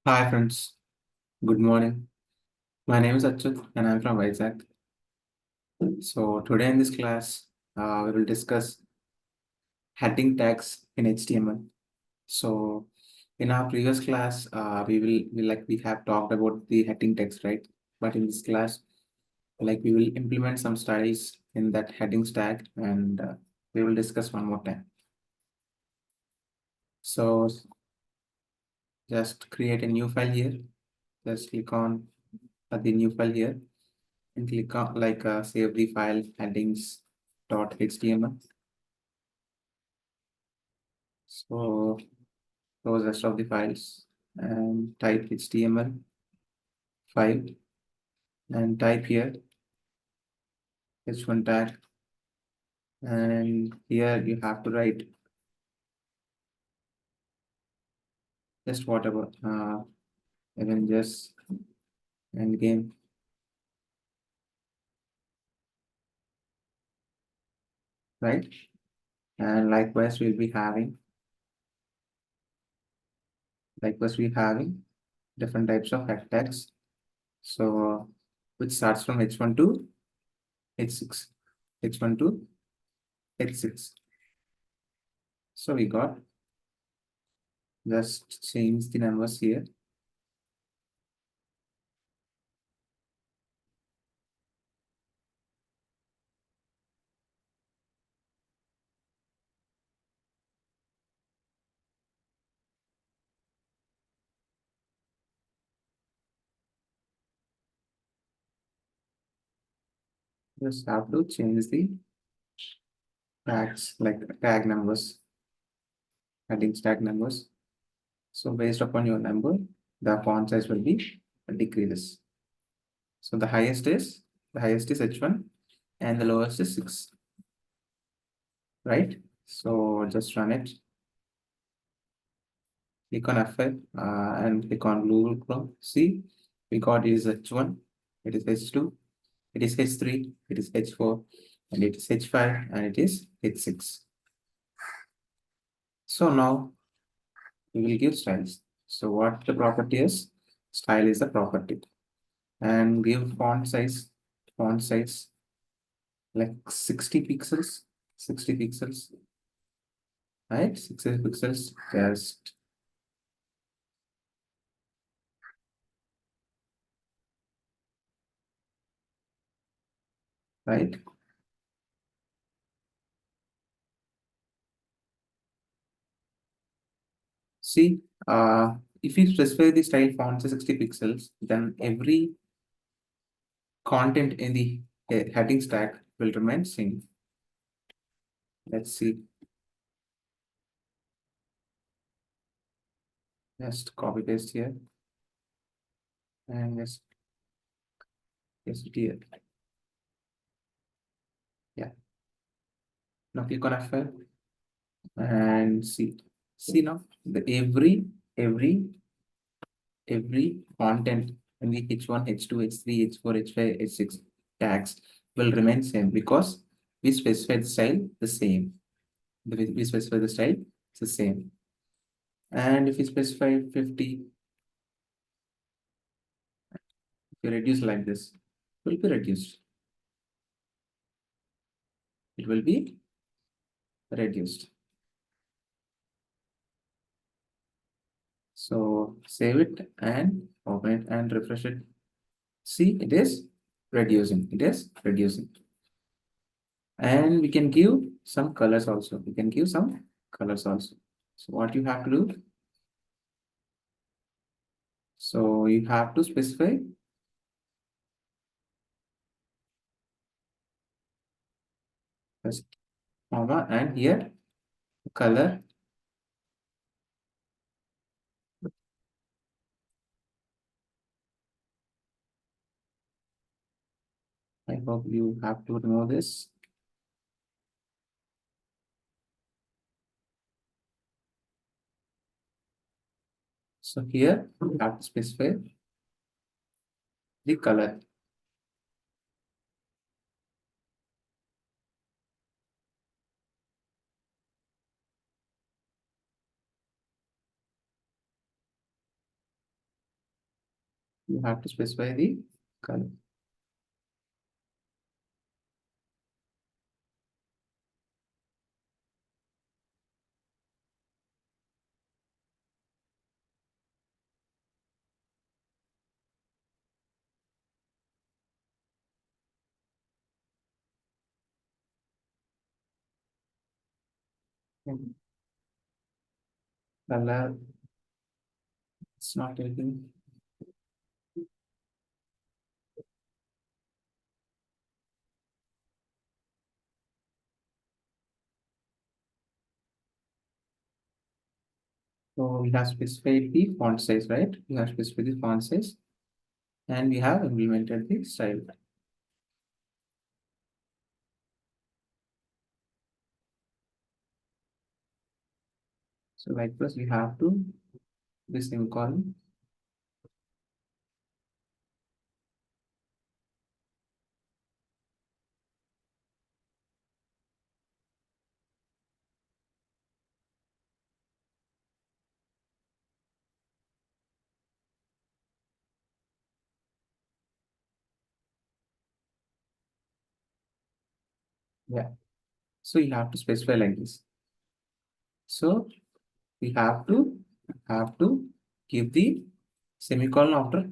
Hi friends, good morning. My name is Achyut and I'm from Vizag. So today in this class, we will discuss heading tags in HTML. So in our previous class, we have talked about the heading text, right? But in this class, we will implement some styles in that headings tag and we will discuss one more time. So just create a new file here. Just click on the new file here and click on save the file headings.html. So close rest of the files and type HTML5 and type here h1 tag, and here you have to write just whatever Avengers Endgame, right? And likewise we're having different types of head tags. So which starts from h1 to h6, h1 to h6. So we got, just change the numbers here. Just have to change the tags, like tag numbers, headings tag numbers. So based upon your number, the font size will be decreases. So the highest is h1 and the lowest is 6, right? So just run it. Click on F5 and click on Google Chrome. See, we got it is h1, it is h2, it is h3, it is h4, and it is h5, and it is h6. So now we will give styles. So what the property is? Style is the property. And give font size like 60 pixels, 60 pixels, right? 60 pixels, just right. See, if you specify the style font size 60 pixels, then every content in the heading stack will remain same. Let's see. Just copy paste here and just paste it here. Yeah. Now click on F5 and see. See now the every content in the h1, h2, h3, h4, h5, h6 tags will remain same because we specify the style the same. We specify the style it's the same. And if we specify 50, if you reduce like this, it will be reduced. It will be reduced. So save it and open it and refresh it. See, it is reducing. It is reducing. And we can give some colors also. We can give some colors also. So what you have to do? So you have to specify first comma and here color. I hope you have to know this. So here you have to specify the color. you have to specify the color. Color, it's not taking. So we have specified the font size, right? We have specified the font size and we have implemented the style. So likewise, we have to this semicolon. Yeah. So you have to specify like this. So we have to give the semicolon after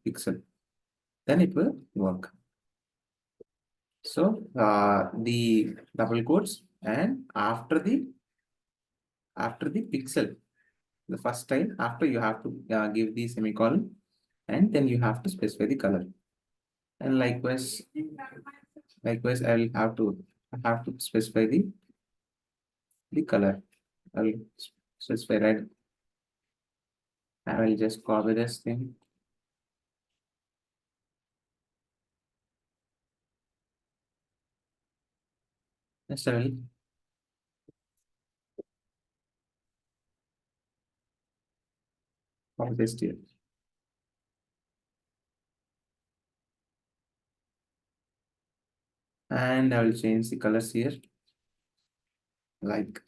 pixel, then it will work. So the double quotes and after the pixel, the first time after you have to give the semicolon and then you have to specify the color. And likewise I have to specify the color. I'll specify red. I will just copy this thing. Just I will copy this here. And I will change the colors here like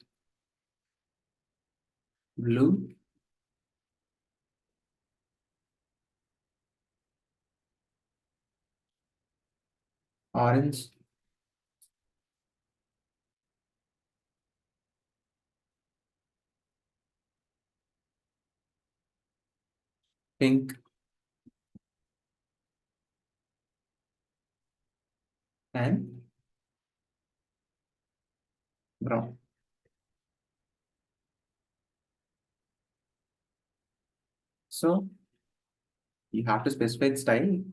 blue, orange, pink, and brown. So you have to specify the style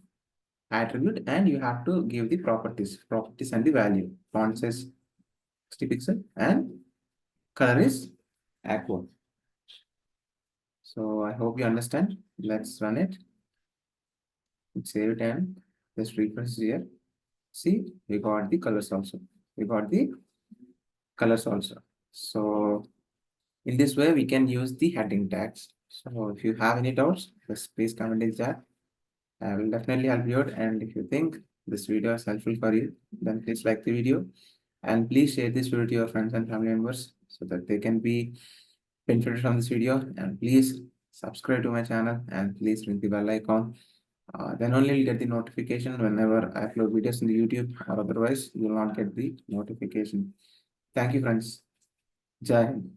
attribute and you have to give the properties and the value. Font size 60 pixel and color is aqua. So I hope you understand. Let's run it. Save it and just refresh here. See, we got the colors also. We got the colors also. So in this way, we can use the heading tags. So if you have any doubts, just please comment in chat. I will definitely help you out. And if you think this video is helpful for you, then please like the video and please share this video to your friends and family members so that they can be benefited from this video. And please subscribe to my channel and please ring the bell icon. Then only you'll get the notification whenever I upload videos in the YouTube, or otherwise you will not get the notification. Thank you, friends. Jai Hind.